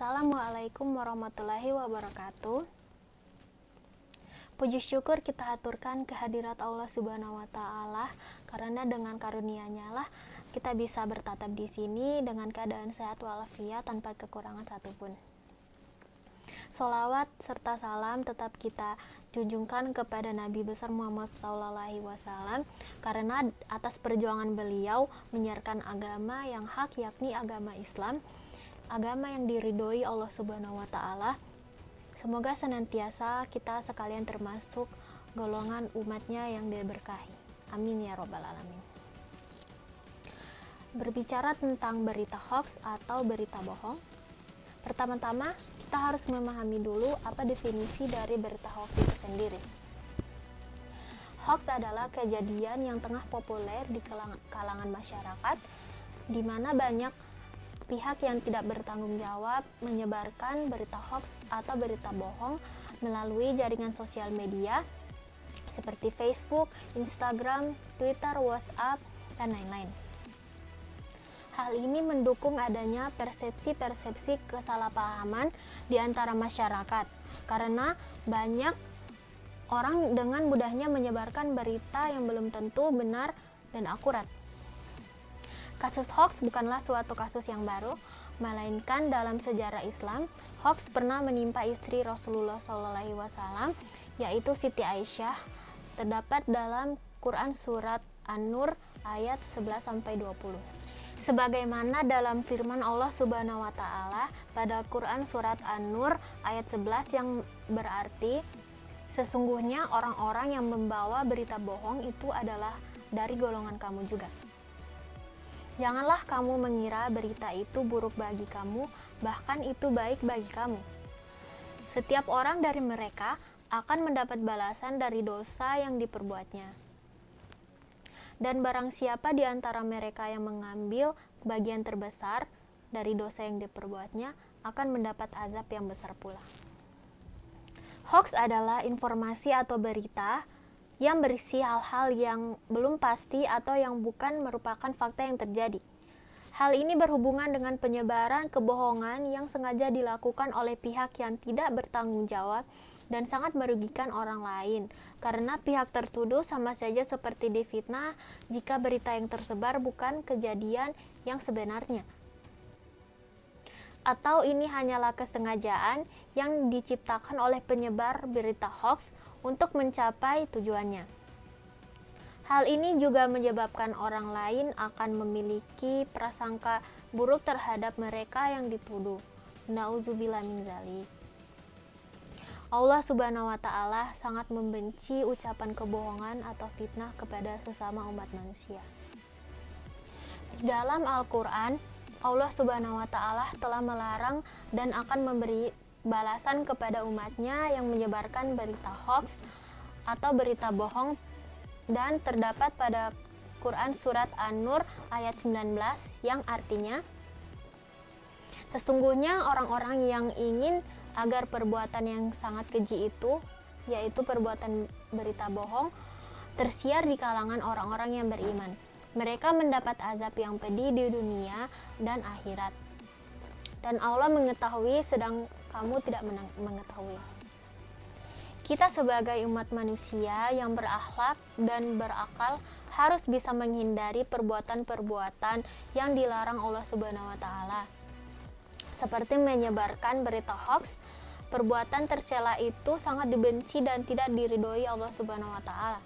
Assalamualaikum warahmatullahi wabarakatuh. Puji syukur kita aturkan kehadirat Allah Subhanahu wa taala, karena dengan karunia-Nya lah kita bisa bertatap di sini dengan keadaan sehat walafiat tanpa kekurangan satupun. Sholawat serta salam tetap kita junjungkan kepada Nabi besar Muhammad SAW, karena atas perjuangan beliau menyiarkan agama yang hak, yakni agama Islam, agama yang diridhoi Allah Subhanahu wa taala. Semoga senantiasa kita sekalian termasuk golongan umatnya yang diberkahi. Amin ya robbal alamin. Berbicara tentang berita hoax atau berita bohong, pertama-tama kita harus memahami dulu apa definisi dari berita hoax itu sendiri. Hoax adalah kejadian yang tengah populer di kalangan masyarakat, di mana banyak pihak yang tidak bertanggung jawab menyebarkan berita hoax atau berita bohong melalui jaringan sosial media seperti Facebook, Instagram, Twitter, WhatsApp, dan lain-lain. Hal ini mendukung adanya persepsi-persepsi kesalahpahaman di antara masyarakat, karena banyak orang dengan mudahnya menyebarkan berita yang belum tentu benar dan akurat. Kasus hoax bukanlah suatu kasus yang baru, melainkan dalam sejarah Islam, hoax pernah menimpa istri Rasulullah SAW, yaitu Siti Aisyah, terdapat dalam Quran Surat An-Nur ayat 11-20. Sebagaimana dalam firman Allah Subhanahu wa taala pada Quran Surat An-Nur ayat 11 yang berarti, sesungguhnya orang-orang yang membawa berita bohong itu adalah dari golongan kamu juga. Janganlah kamu mengira berita itu buruk bagi kamu, bahkan itu baik bagi kamu. Setiap orang dari mereka akan mendapat balasan dari dosa yang diperbuatnya. Dan barang siapa di antara mereka yang mengambil bagian terbesar dari dosa yang diperbuatnya, akan mendapat azab yang besar pula. Hoax adalah informasi atau berita yang berisi hal-hal yang belum pasti atau yang bukan merupakan fakta yang terjadi. Hal ini berhubungan dengan penyebaran kebohongan yang sengaja dilakukan oleh pihak yang tidak bertanggung jawab dan sangat merugikan orang lain, karena pihak tertuduh sama saja seperti difitnah jika berita yang tersebar bukan kejadian yang sebenarnya. Atau ini hanyalah kesengajaan yang diciptakan oleh penyebar berita hoax untuk mencapai tujuannya. Hal ini juga menyebabkan orang lain akan memiliki prasangka buruk terhadap mereka yang dituduh. Nauzubillah min dzalik. Allah Subhanahu wa taala sangat membenci ucapan kebohongan atau fitnah kepada sesama umat manusia. Di dalam Al-Qur'an, Allah Subhanahu wa taala telah melarang dan akan memberi balasan kepada umatnya yang menyebarkan berita hoax atau berita bohong, dan terdapat pada Quran Surat An-Nur ayat 19 yang artinya, sesungguhnya orang-orang yang ingin agar perbuatan yang sangat keji itu, yaitu perbuatan berita bohong, tersiar di kalangan orang-orang yang beriman. Mereka mendapat azab yang pedih di dunia dan akhirat. Dan Allah mengetahui sedang kamu tidak mengetahui. Kita sebagai umat manusia yang berakhlak dan berakal harus bisa menghindari perbuatan-perbuatan yang dilarang Allah Subhanahu wa taala. Seperti menyebarkan berita hoax, perbuatan tercela itu sangat dibenci dan tidak diridhoi Allah Subhanahu wa taala.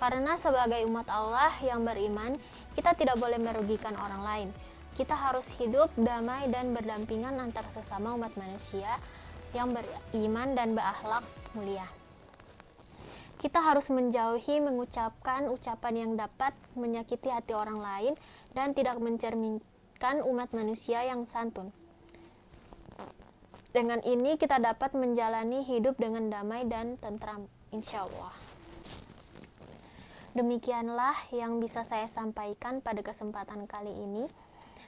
Karena sebagai umat Allah yang beriman, kita tidak boleh merugikan orang lain. Kita harus hidup damai dan berdampingan antar sesama umat manusia yang beriman dan berakhlak mulia. Kita harus menjauhi mengucapkan ucapan yang dapat menyakiti hati orang lain dan tidak mencerminkan umat manusia yang santun. Dengan ini kita dapat menjalani hidup dengan damai dan tentram, insya Allah. Demikianlah yang bisa saya sampaikan pada kesempatan kali ini.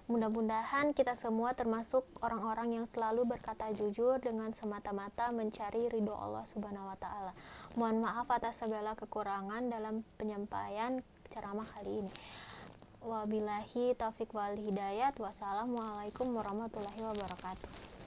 Mudah-mudahan kita semua termasuk orang-orang yang selalu berkata jujur dengan semata-mata mencari ridho Allah Subhanahu wa taala. Mohon maaf atas segala kekurangan dalam penyampaian ceramah kali ini. Wabillahi taufiq wal hidayat. Wassalamualaikum warahmatullahi wabarakatuh.